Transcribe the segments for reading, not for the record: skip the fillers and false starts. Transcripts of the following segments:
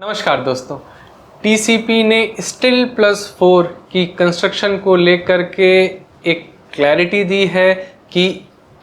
नमस्कार दोस्तों, टीसीपी ने स्टील+4 की कंस्ट्रक्शन को लेकर के एक क्लैरिटी दी है कि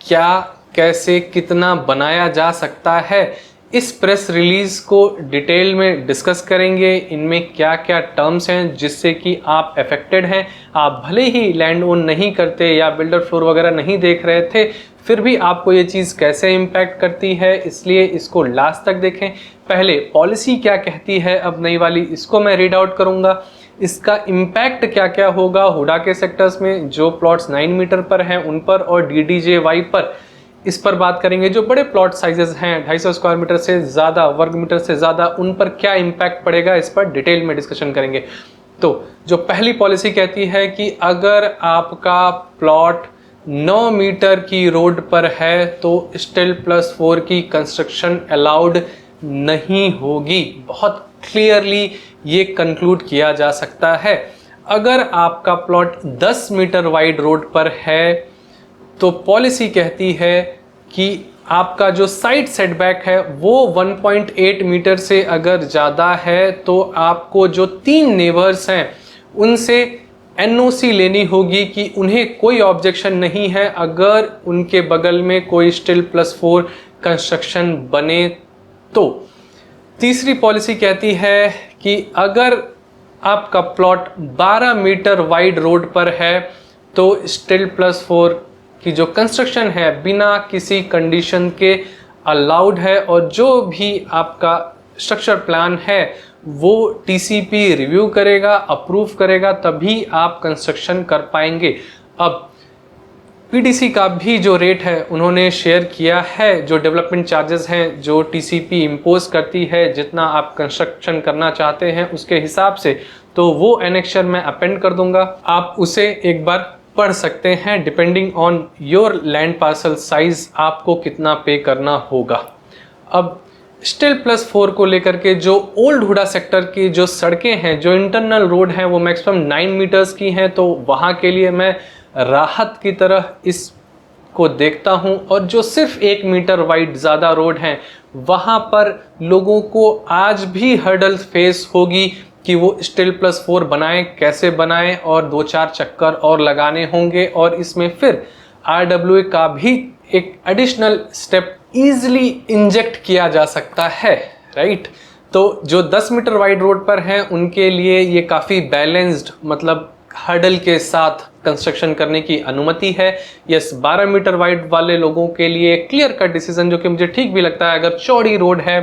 क्या, कैसे, कितना बनाया जा सकता है। इस प्रेस रिलीज को डिटेल में डिस्कस करेंगे। इनमें क्या क्या टर्म्स हैं जिससे कि आप अफेक्टेड हैं। आप भले ही लैंड ओन नहीं करते या बिल्डर फ्लोर वगैरह नहीं देख रहे थे, फिर भी आपको ये चीज़ कैसे इम्पैक्ट करती है, इसलिए इसको लास्ट तक देखें। पहले पॉलिसी क्या कहती है अब नई वाली, इसको मैं रीड आउट करूँगा। इसका इम्पैक्ट क्या क्या होगा हुडा के सेक्टर्स में, जो प्लॉट्स 9 मीटर पर हैं उन पर, और डीडीजेवाई पर इस पर बात करेंगे। जो बड़े प्लॉट साइजेस हैं 250 स्क्वायर मीटर से ज़्यादा, वर्ग मीटर से ज़्यादा, उन पर क्या इम्पैक्ट पड़ेगा, इस पर डिटेल में डिस्कशन करेंगे। तो जो पहली पॉलिसी कहती है कि अगर आपका प्लॉट 9 मीटर की रोड पर है तो स्टील+4 की कंस्ट्रक्शन अलाउड नहीं होगी। बहुत क्लियरली ये कंक्लूड किया जा सकता है। अगर आपका प्लॉट 10 मीटर वाइड रोड पर है तो पॉलिसी कहती है कि आपका जो साइड सेटबैक है वो 1.8 मीटर से अगर ज़्यादा है तो आपको जो 3 नेबर्स हैं उनसे एनओसी लेनी होगी कि उन्हें कोई ऑब्जेक्शन नहीं है अगर उनके बगल में कोई स्टील+4 कंस्ट्रक्शन बने तो। तीसरी पॉलिसी कहती है कि अगर आपका प्लॉट 12 मीटर वाइड रोड पर है तो स्टील+4 की जो कंस्ट्रक्शन है बिना किसी कंडीशन के अलाउड है, और जो भी आपका स्ट्रक्चर प्लान है वो टीसीपी रिव्यू करेगा, अप्रूव करेगा, तभी आप कंस्ट्रक्शन कर पाएंगे। अब पीडीसी का भी जो रेट है उन्होंने शेयर किया है, जो डेवलपमेंट चार्जेस हैं जो टीसीपी इम्पोज करती है जितना आप कंस्ट्रक्शन करना चाहते हैं उसके हिसाब से, तो वो एनेक्चर मैं अपेंड कर दूंगा। आप उसे एक बार पढ़ सकते हैं। Depending on your land parcel size आपको कितना पे करना होगा। अब स्टील+4 को लेकर के जो ओल्ड हुडा सेक्टर की जो सड़कें हैं, जो इंटरनल रोड हैं, वो मैक्सिमम 9 मीटर्स की हैं, तो वहाँ के लिए मैं राहत की तरह इसको देखता हूँ। और जो सिर्फ 1 मीटर वाइड ज़्यादा रोड हैं वहाँ पर लोगों को आज भी हर्डल फेस होगी कि वो स्टील+4 बनाएं, कैसे बनाएं, और 2-4 चक्कर और लगाने होंगे। और इसमें फिर आरडब्ल्यूए का भी एक एडिशनल स्टेप ईजिली इंजेक्ट किया जा सकता है, राइट। तो जो 10 मीटर वाइड रोड पर हैं उनके लिए ये काफ़ी बैलेंस्ड, मतलब हर्डल के साथ कंस्ट्रक्शन करने की अनुमति है। यस, 12 मीटर वाइड वाले लोगों के लिए क्लियर कट डिसीजन, जो कि मुझे ठीक भी लगता है, अगर चौड़ी रोड है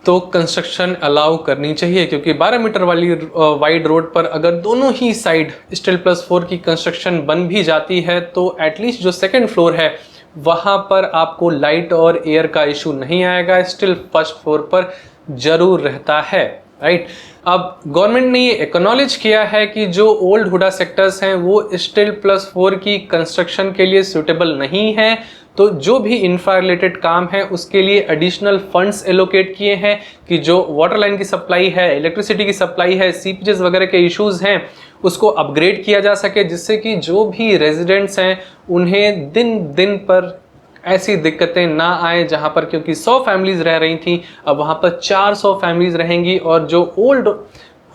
तो कंस्ट्रक्शन अलाउ करनी चाहिए, क्योंकि 12 मीटर वाली वाइड रोड पर अगर दोनों ही साइड स्टील+4 की कंस्ट्रक्शन बन भी जाती है तो एटलीस्ट जो सेकंड फ्लोर है वहाँ पर आपको लाइट और एयर का इशू नहीं आएगा। स्टिल फर्स्ट फ्लोर पर जरूर रहता है, राइट। अब गवर्नमेंट ने ये एक्नॉलेज किया है कि जो ओल्ड हुडा सेक्टर्स हैं वो स्टील+4 की कंस्ट्रक्शन के लिए सूटेबल नहीं है, तो जो भी इंफ्रा रिलेटेड काम है उसके लिए एडिशनल फंड्स एलोकेट किए हैं कि जो वाटर लाइन की सप्लाई है, इलेक्ट्रिसिटी की सप्लाई है, सीपेजेस वगैरह के इश्यूज हैं उसको अपग्रेड किया जा सके, जिससे कि जो भी रेजिडेंट्स हैं उन्हें दिन दिन पर ऐसी दिक्कतें ना आए। जहां पर क्योंकि 100 फैमिलीज रह रही थी, अब वहां पर 400 फैमिलीज रहेंगी, और जो ओल्ड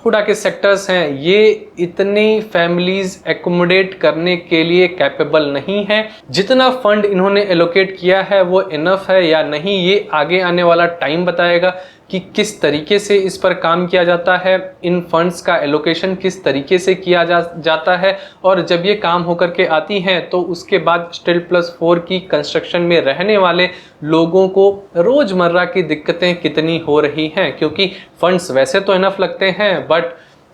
हुडा के सेक्टर्स हैं ये इतनी फैमिलीज एकोमोडेट करने के लिए कैपेबल नहीं है। जितना फंड इन्होंने एलोकेट किया है वो इनफ है या नहीं, ये आगे आने वाला टाइम बताएगा कि किस तरीके से इस पर काम किया जाता है, इन फंड्स का एलोकेशन किस तरीके से किया जाता है। और जब ये काम होकर के आती हैं तो उसके बाद स्टील+4 की कंस्ट्रक्शन में रहने वाले लोगों को रोज़मर्रा की दिक्कतें कितनी हो रही हैं, क्योंकि फंड्स वैसे तो इनफ लगते हैं बट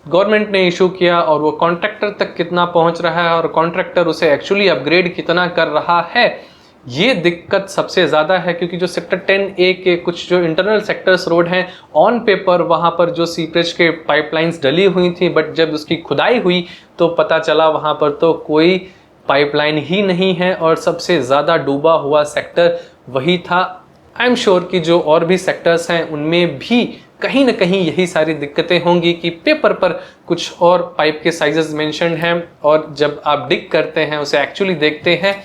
गवर्नमेंट ने इशू किया और वो कॉन्ट्रैक्टर तक कितना पहुंच रहा है और कॉन्ट्रैक्टर उसे एक्चुअली अपग्रेड कितना कर रहा है, ये दिक्कत सबसे ज़्यादा है। क्योंकि जो सेक्टर 10A के कुछ जो इंटरनल सेक्टर्स रोड हैं ऑन पेपर वहाँ पर जो सीपरेज के पाइपलाइंस डली हुई थी, बट जब उसकी खुदाई हुई तो पता चला वहाँ पर तो कोई पाइपलाइन ही नहीं है, और सबसे ज़्यादा डूबा हुआ सेक्टर वही था। आई एम श्योर कि जो और भी सेक्टर्स हैं उनमें भी कहीं ना कहीं यही सारी दिक्कतें होंगी कि पेपर पर कुछ और पाइप के साइजेस मेंशन्ड हैं और जब आप डिग करते हैं उसे एक्चुअली देखते हैं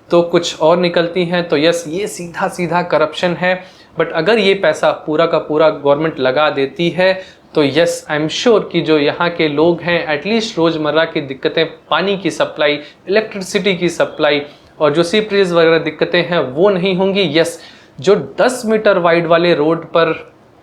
तो कुछ और निकलती हैं। तो यस, ये सीधा सीधा करप्शन है। बट अगर ये पैसा पूरा का पूरा गवर्नमेंट लगा देती है तो यस, आई एम श्योर कि जो यहाँ के लोग हैं एटलीस्ट रोज़मर्रा की दिक्कतें, पानी की सप्लाई, इलेक्ट्रिसिटी की सप्लाई और जो सीपरेज वगैरह दिक्कतें हैं वो नहीं होंगी। यस, जो 10 मीटर वाइड वाले रोड पर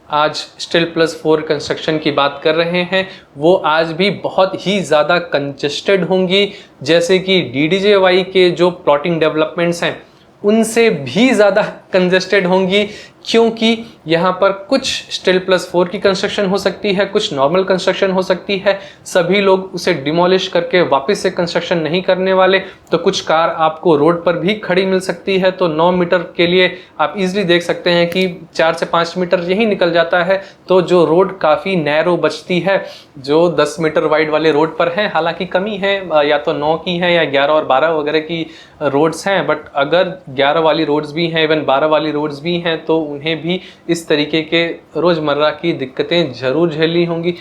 आज स्टील प्लस 4 कंस्ट्रक्शन की बात कर रहे हैं वो आज भी बहुत ही ज़्यादा कंजेस्टेड होंगी, जैसे कि DDJY के जो प्लॉटिंग डेवलपमेंट्स हैं उनसे भी ज़्यादा कंजेस्टेड होंगी, क्योंकि यहाँ पर कुछ स्टील प्लस 4 की कंस्ट्रक्शन हो सकती है, कुछ नॉर्मल कंस्ट्रक्शन हो सकती है। सभी लोग उसे डिमोलिश करके वापस से कंस्ट्रक्शन नहीं करने वाले, तो कुछ कार आपको रोड पर भी खड़ी मिल सकती है। तो 9 मीटर के लिए आप इजीली देख सकते हैं कि 4 से 5 मीटर यही निकल जाता है, तो जो रोड काफ़ी नैरो बचती है। जो 10 मीटर वाइड वाले रोड पर हैं, हालांकि कमी है, या तो 9 की है या 11 और 12 वगैरह की रोड्स हैं, बट अगर 11 वाली रोड्स भी हैं, इवन 12 वाली रोड्स भी हैं, तो उन्हें भी इस तरीके के रोज़मर्रा की दिक्कतें ज़रूर झेलनी होंगी।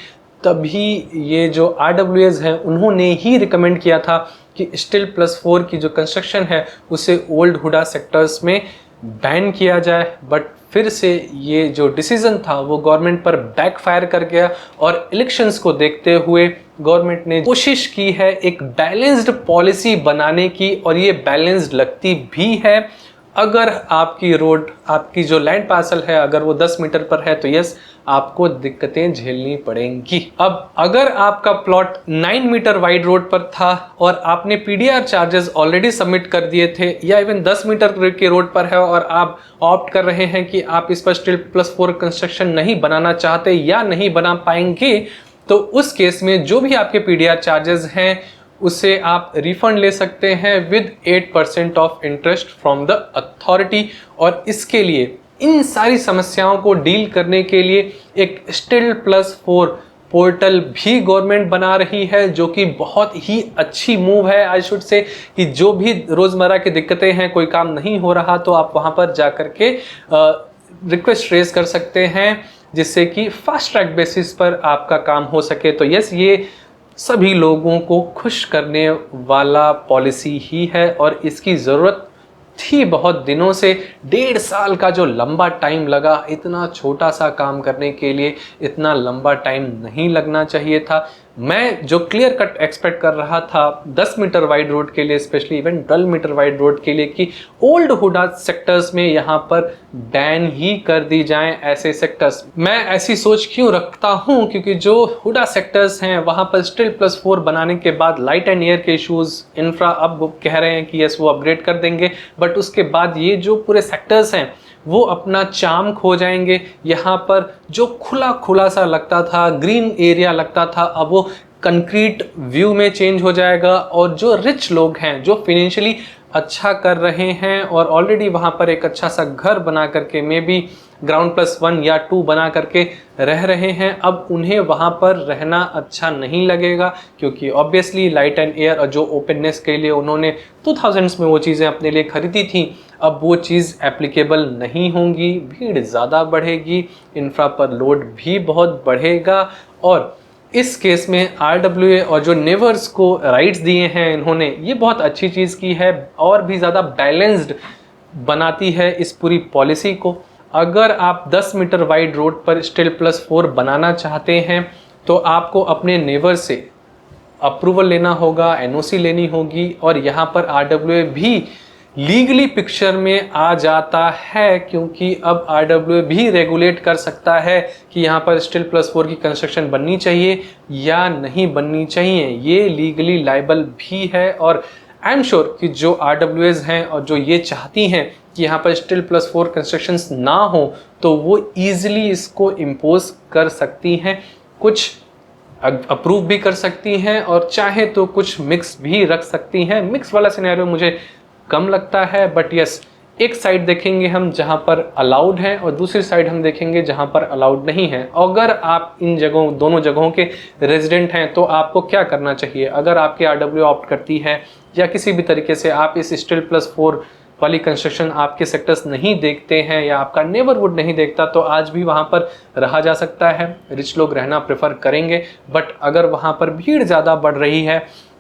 तभी ये जो RWAs हैं उन्होंने ही रिकमेंड किया था कि स्टील प्लस 4 की जो कंस्ट्रक्शन है उसे ओल्ड हुडा सेक्टर्स में बैन किया जाए। बट फिर से ये जो डिसीजन था वो गवर्नमेंट पर बैकफायर कर गया और इलेक्शंस को देखते हुए गवर्नमेंट ने कोशिश की है एक बैलेंस्ड पॉलिसी बनाने की, और ये बैलेंस्ड लगती भी है। अगर आपकी रोड, आपकी जो लैंड पार्सल है, अगर वो 10 मीटर पर है तो यस, आपको दिक्कतें झेलनी पड़ेंगी। अब अगर आपका प्लॉट 9 मीटर वाइड रोड पर था और आपने PDR चार्जेस ऑलरेडी सबमिट कर दिए थे, या इवन 10 मीटर के रोड पर है और आप ऑप्ट कर रहे हैं कि आप इस पर स्टील प्लस 4 कंस्ट्रक्शन नहीं बनाना चाहते या नहीं बना पाएंगे, तो उस केस में जो भी आपके PDR चार्जेस हैं उसे आप रिफंड ले सकते हैं with 8% of interest from the authority. और इसके लिए, इन सारी समस्याओं को डील करने के लिए एक स्टील प्लस 4 पोर्टल भी गवर्नमेंट बना रही है, जो कि बहुत ही अच्छी मूव है। आई शुड से कि जो भी रोज़मर्रा की दिक्कतें हैं, कोई काम नहीं हो रहा, तो आप वहाँ पर जा कर के रिक्वेस्ट रेज कर सकते हैं, जिससे कि फास्ट ट्रैक बेसिस पर आपका काम हो सके। तो यस, ये सभी लोगों को खुश करने वाला पॉलिसी ही है और इसकी ज़रूरत थी बहुत दिनों से। 1.5 साल का जो लंबा टाइम लगा, इतना छोटा सा काम करने के लिए इतना लंबा टाइम नहीं लगना चाहिए था। मैं जो क्लियर कट एक्सपेक्ट कर रहा था 10 मीटर वाइड रोड के लिए, specially even 12 metre wide road के लिए, कि ओल्ड हुडा सेक्टर्स में यहाँ पर बैन ही कर दी जाएं ऐसे सेक्टर्स। मैं ऐसी सोच क्यों रखता हूँ, क्योंकि जो हुडा सेक्टर्स हैं वहाँ पर स्टील प्लस 4 बनाने के बाद लाइट एंड एयर के इश्यूज, इंफ्रा अब कह रहे हैं कि यस वो अपग्रेड कर देंगे, बट उसके बाद ये जो पूरे सेक्टर्स हैं वो अपना चार्म खो जाएंगे। यहाँ पर जो खुला खुला सा लगता था, ग्रीन एरिया लगता था, अब वो कंक्रीट व्यू में चेंज हो जाएगा। और जो रिच लोग हैं, जो फिनेंशियली अच्छा कर रहे हैं और ऑलरेडी वहाँ पर एक अच्छा सा घर बना करके, मे बी ग्राउंड प्लस 1 या 2 बना करके रह रहे हैं, अब उन्हें वहाँ पर रहना अच्छा नहीं लगेगा, क्योंकि ऑब्वियसली लाइट एंड एयर और जो ओपननेस के लिए उन्होंने 2000s में वो चीज़ें अपने लिए खरीदी थी, अब वो चीज़ एप्लीकेबल नहीं होंगी, भीड़ ज़्यादा बढ़ेगी, इंफ्रा पर लोड भी बहुत बढ़ेगा। और इस केस में RWA और जो नेवर्स को राइट्स दिए हैं इन्होंने, ये बहुत अच्छी चीज़ की है और भी ज़्यादा बैलेंस्ड बनाती है इस पूरी पॉलिसी को। अगर आप 10 मीटर वाइड रोड पर स्टील प्लस 4 बनाना चाहते हैं तो आपको अपने नेवर से अप्रूवल लेना होगा, NOC लेनी होगी, और यहाँ पर RWA भी लीगली पिक्चर में आ जाता है, क्योंकि अब RWA भी रेगुलेट कर सकता है कि यहाँ पर स्टील प्लस 4 की कंस्ट्रक्शन बननी चाहिए या नहीं बननी चाहिए। ये लीगली लाइबल भी है, और आई एम श्योर कि जो RWAs हैं और जो ये चाहती हैं कि यहाँ पर स्टील प्लस 4 कंस्ट्रक्शंस ना हो, तो वो ईजिली इसको इम्पोज कर सकती हैं, कुछ अप्रूव भी कर सकती हैं, और चाहे तो कुछ मिक्स भी रख सकती हैं। मिक्स वाला सिनेरियो मुझे कम लगता है, बट यस, एक साइड देखेंगे हम जहां पर अलाउड है और दूसरी साइड हम देखेंगे जहां पर अलाउड नहीं है। अगर आप इन जगहों, दोनों जगहों के रेजिडेंट हैं, तो आपको क्या करना चाहिए? अगर आपकी RWA ऑप्ट करती है या किसी भी तरीके से आप इस स्टील प्लस 4 वाली कंस्ट्रक्शन आपके सेक्टर्स नहीं देखते हैं या आपका नेबरहुड नहीं देखता, तो आज भी वहाँ पर रहा जा सकता है। रिच लोग रहना प्रेफर करेंगे, बट अगर वहाँ पर भीड़ ज़्यादा बढ़ रही है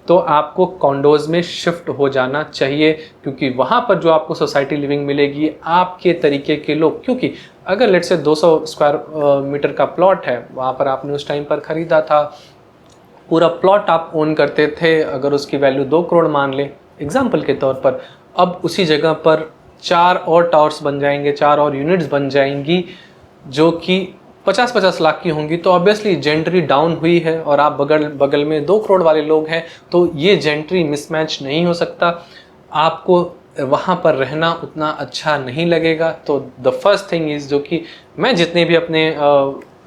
तो आपको कॉन्डोज में शिफ्ट हो जाना चाहिए, क्योंकि वहाँ पर जो आपको सोसाइटी लिविंग मिलेगी आपके तरीके के लोग, क्योंकि अगर लेट से 200 स्क्वायर मीटर का प्लॉट है, वहाँ पर आपने उस टाइम पर ख़रीदा था, पूरा प्लॉट आप ओन करते थे, अगर उसकी वैल्यू 2 करोड़ मान लें एग्जाम्पल के तौर पर, अब उसी जगह पर 4 और टावर्स बन जाएंगे, 4 और यूनिट्स बन जाएंगी जो कि 50-50 लाख की होंगी, तो ऑब्वियसली जेंट्री डाउन हुई है और आप बगल में 2 करोड़ वाले लोग हैं, तो ये जेंट्री मिसमैच नहीं हो सकता, आपको वहाँ पर रहना उतना अच्छा नहीं लगेगा। तो द फर्स्ट थिंग इज़, जो कि मैं जितने भी अपने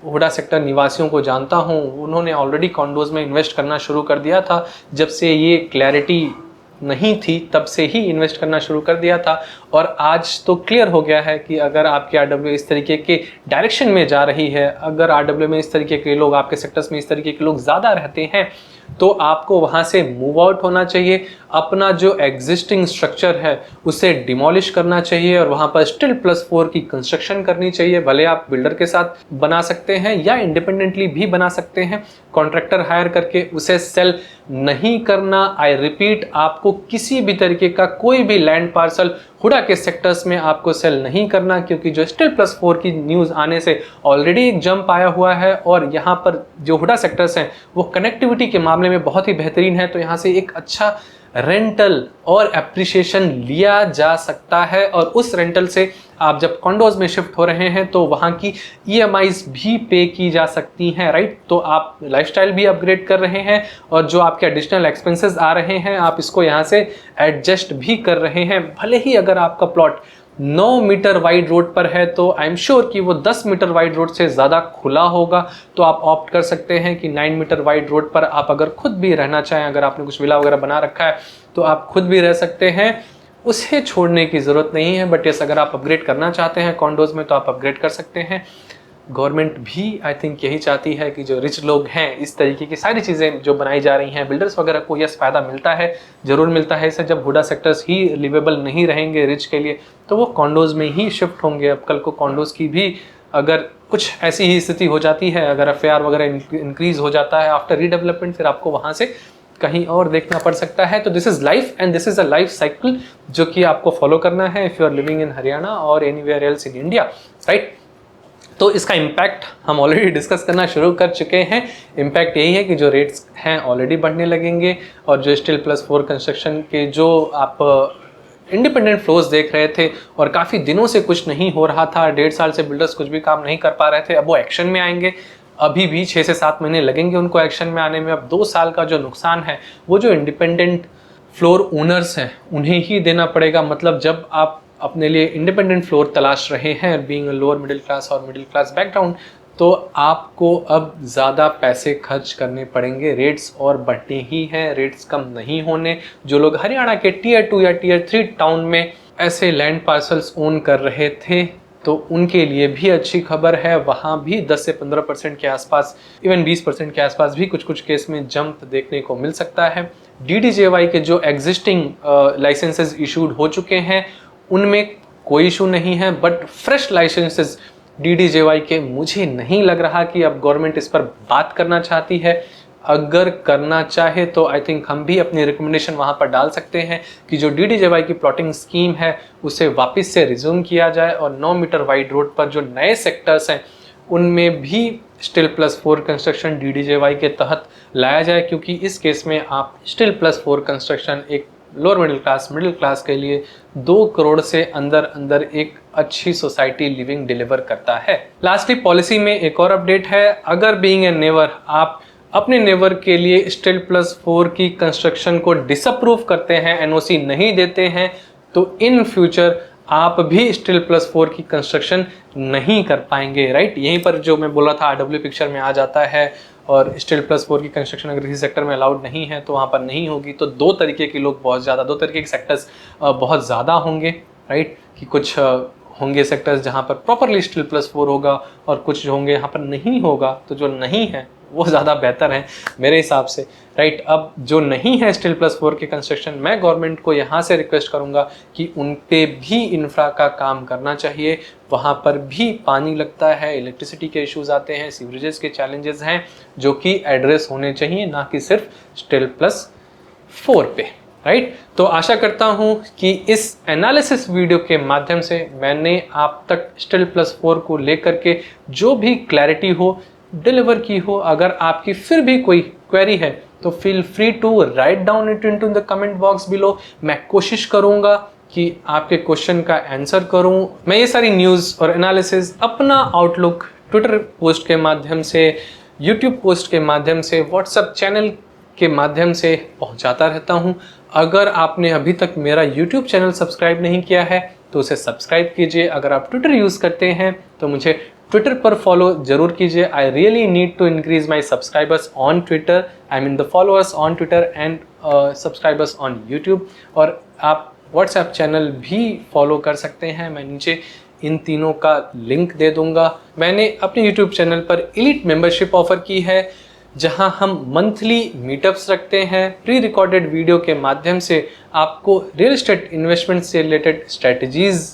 हुडा सेक्टर निवासियों को जानता हूँ, उन्होंने ऑलरेडी कॉन्डोज में इन्वेस्ट करना शुरू कर दिया था। जब से ये क्लैरिटी नहीं थी तब से ही इन्वेस्ट करना शुरू कर दिया था, और आज तो क्लियर हो गया है कि अगर आपकी आरडब्ल्यू इस तरीके के डायरेक्शन में जा रही है, अगर आरडब्ल्यू में इस तरीके के लोग, आपके सेक्टर्स में इस तरीके के लोग ज़्यादा रहते हैं, तो आपको वहाँ से मूव आउट होना चाहिए, अपना जो एग्जिस्टिंग स्ट्रक्चर है उसे डिमोलिश करना चाहिए और वहाँ पर स्टिल +4 की कंस्ट्रक्शन करनी चाहिए। भले आप बिल्डर के साथ बना सकते हैं या इंडिपेंडेंटली भी बना सकते हैं, कॉन्ट्रैक्टर हायर करके उसे सेल नहीं करना। आई रिपीट, आपको किसी भी तरीके का कोई भी लैंड पार्सल हुडा के सेक्टर्स में आपको सेल नहीं करना, क्योंकि जो स्टिल +4 की न्यूज़ आने से ऑलरेडी एक जंप आया हुआ है, और यहाँ पर जो हुडा सेक्टर्स हैं वो कनेक्टिविटी के मामले में बहुत ही बेहतरीन है, तो यहाँ से एक अच्छा रेंटल और एप्रिसिएशन लिया जा सकता है। और उस रेंटल से आप जब कॉन्डोज में शिफ्ट हो रहे हैं तो वहाँ की EMIs भी पे की जा सकती हैं, राइट। तो आप लाइफस्टाइल भी अपग्रेड कर रहे हैं और जो आपके एडिशनल एक्सपेंसेस आ रहे हैं आप इसको यहाँ से एडजस्ट भी कर रहे हैं। भले ही अगर आपका प्लॉट 9 मीटर वाइड रोड पर है तो आई एम श्योर कि वो 10 मीटर वाइड रोड से ज़्यादा खुला होगा, तो आप ऑप्ट कर सकते हैं कि 9 मीटर वाइड रोड पर आप अगर खुद भी रहना चाहें, अगर आपने कुछ विला वगैरह बना रखा है तो आप खुद भी रह सकते हैं, उसे छोड़ने की ज़रूरत नहीं है। बट यस, अगर आप अपग्रेड करना चाहते हैं कॉन्डोज में तो आप अपग्रेड कर सकते हैं। गवर्नमेंट भी आई थिंक यही चाहती है कि जो रिच लोग हैं, इस तरीके की सारी चीज़ें जो बनाई जा रही हैं, बिल्डर्स वगैरह को यस फ़ायदा मिलता है, ज़रूर मिलता है इससे। जब हुडा सेक्टर्स ही लिवेबल नहीं रहेंगे रिच के लिए तो वो कॉन्डोज़ में ही शिफ्ट होंगे। अब कल को कॉन्डोज़ की भी अगर कुछ ऐसी ही स्थिति हो जाती है, अगर FAR वगैरह इंक्रीज़ हो जाता है आफ्टर रीडेवलपमेंट, फिर आपको वहाँ से कहीं और देखना पड़ सकता है। तो this is life and this is a life cycle जो कि आपको फॉलो करना है if you are living in Haryana और anywhere else in India, right. तो इसका इम्पैक्ट हम ऑलरेडी डिस्कस करना शुरू कर चुके हैं। इम्पैक्ट यही है कि जो रेट्स हैं ऑलरेडी बढ़ने लगेंगे, और जो स्टिल +4 कंस्ट्रक्शन के जो आप इंडिपेंडेंट फ्लोज देख रहे थे और काफ़ी दिनों से कुछ नहीं हो रहा था, 1.5 साल से बिल्डर्स कुछ भी काम नहीं कर पा रहे थे, अब वो एक्शन में आएंगे। अभी भी 6 से 7 महीने लगेंगे उनको एक्शन में आने में। अब 2 साल का जो नुकसान है वो जो इंडिपेंडेंट फ्लोर ओनर्स हैं उन्हें ही देना पड़ेगा। मतलब जब आप अपने लिए इंडिपेंडेंट फ्लोर तलाश रहे हैं, being a lower middle class और मिडिल क्लास बैकग्राउंड, तो आपको अब ज़्यादा पैसे खर्च करने पड़ेंगे। रेट्स और बढ़ने ही हैं, रेट्स कम नहीं होने। जो लोग हरियाणा के Tier 2 या Tier 3 टाउन में ऐसे लैंड पार्सल्स ओन कर रहे थे तो उनके लिए भी अच्छी खबर है, वहाँ भी 10 से 15% के आसपास, इवन 20% के आसपास भी कुछ कुछ केस में जंप देखने को मिल सकता है। DDJY के जो एग्जिस्टिंग लाइसेंसेस इशूड हो चुके हैं उनमें कोई इशू नहीं है, बट फ्रेश लाइसेंसेस DDJY के मुझे नहीं लग रहा कि अब गवर्नमेंट इस पर बात करना चाहती है। अगर करना चाहे तो आई थिंक हम भी अपनी रिकमेंडेशन वहाँ पर डाल सकते हैं कि जो DDJY की प्लॉटिंग स्कीम है उसे वापस से रिज्यूम किया जाए और 9 मीटर वाइड रोड पर जो नए सेक्टर्स हैं उनमें भी स्टिल +4 कंस्ट्रक्शन DDJY के तहत लाया जाए, क्योंकि इस केस में आप स्टिल +4 कंस्ट्रक्शन एक लोअर मिडिल क्लास के लिए 2 करोड़ से अंदर एक अच्छी सोसाइटी लिविंग डिलीवर करता है। लास्टली पॉलिसी में एक और अपडेट है। अगर बीइंग ए नेबर आप अपने नेबर के लिए स्टिल +4 की कंस्ट्रक्शन को डिसअप्रूव करते हैं, NOC नहीं देते हैं, तो इन फ्यूचर आप भी स्टिल +4 की कंस्ट्रक्शन नहीं कर पाएंगे, राइट। यहीं पर जो मैं बोला था RW पिक्चर में आ जाता है, और स्टिल +4 की कंस्ट्रक्शन अगर किसी सेक्टर में अलाउड नहीं है तो वहाँ पर नहीं होगी। तो 2 तरीके के लोग बहुत ज़्यादा, 2 तरीके के सेक्टर्स बहुत ज़्यादा होंगे, राइट। कि कुछ होंगे सेक्टर्स जहाँ पर प्रॉपरली स्टिल +4 होगा और कुछ जो होंगे यहाँ पर नहीं होगा। तो जो नहीं है वो ज़्यादा बेहतर है मेरे हिसाब से, राइट। अब जो नहीं है स्टिल +4 के कंस्ट्रक्शन, मैं गवर्नमेंट को यहाँ से रिक्वेस्ट करूँगा कि उन पे भी इंफ्रा का काम करना चाहिए। वहाँ पर भी पानी लगता है, इलेक्ट्रिसिटी के इश्यूज़ आते हैं, सीवरेजेस के चैलेंजेस हैं जो कि एड्रेस होने चाहिए, ना कि सिर्फ स्टिल 4 पे, राइट। तो आशा करता हूं कि इस एनालिसिस वीडियो के माध्यम से मैंने आप तक STIL+4 को लेकर के जो भी क्लैरिटी हो डिलीवर की हो। अगर आपकी फिर भी कोई क्वेरी है तो feel free to write down it into the comment box below. मैं कोशिश करूंगा कि आपके क्वेश्चन का आंसर करूं। मैं ये सारी न्यूज़ और एनालिसिस अपना आउटलुक ट्विटर पोस्ट के माध्यम से, यूट्यूब पोस्ट के माध्यम से, व्हाट्सएप चैनल के माध्यम से पहुंचाता रहता हूं। अगर आपने अभी तक मेरा यूट्यूब चैनल सब्सक्राइब नहीं किया है तो उसे सब्सक्राइब कीजिए। अगर आप ट्विटर यूज़ करते हैं तो मुझे ट्विटर पर फॉलो जरूर कीजिए। I really need to increase my subscribers on Twitter, I mean the followers on Twitter and subscribers on YouTube. और आप व्हाट्सएप चैनल भी फॉलो कर सकते हैं, मैं नीचे इन तीनों का लिंक दे दूंगा। मैंने अपने यूट्यूब चैनल पर एलीट मेंबरशिप ऑफर की है, जहां हम मंथली मीटअप्स रखते हैं। प्री रिकॉर्डेड वीडियो के माध्यम से आपको रियल एस्टेट इन्वेस्टमेंट से रिलेटेड स्ट्रेटजीज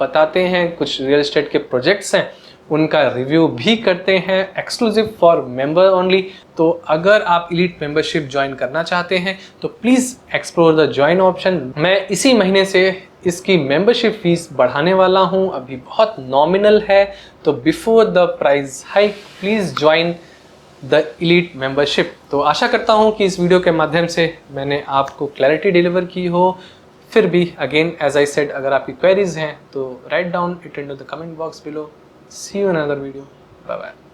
बताते हैं। कुछ रियल एस्टेट के प्रोजेक्ट्स हैं उनका रिव्यू भी करते हैं, एक्सक्लूसिव फॉर मेंबर ओनली। तो अगर आप एलीट मेंबरशिप ज्वाइन करना चाहते हैं तो please explore the join option. मैं इसी महीने से इसकी मेंबरशिप फीस बढ़ाने वाला हूं, अभी बहुत नॉमिनल है। तो before the price hike please join the elite membership. तो आशा करता हूं कि इस वीडियो के माध्यम से मैंने आपको क्लैरिटी डिलीवर की हो। फिर भी अगेन एज आई सेड, अगर आपकी क्वेरीज हैं तो right down it in the comment box below. See you in another video. Bye bye.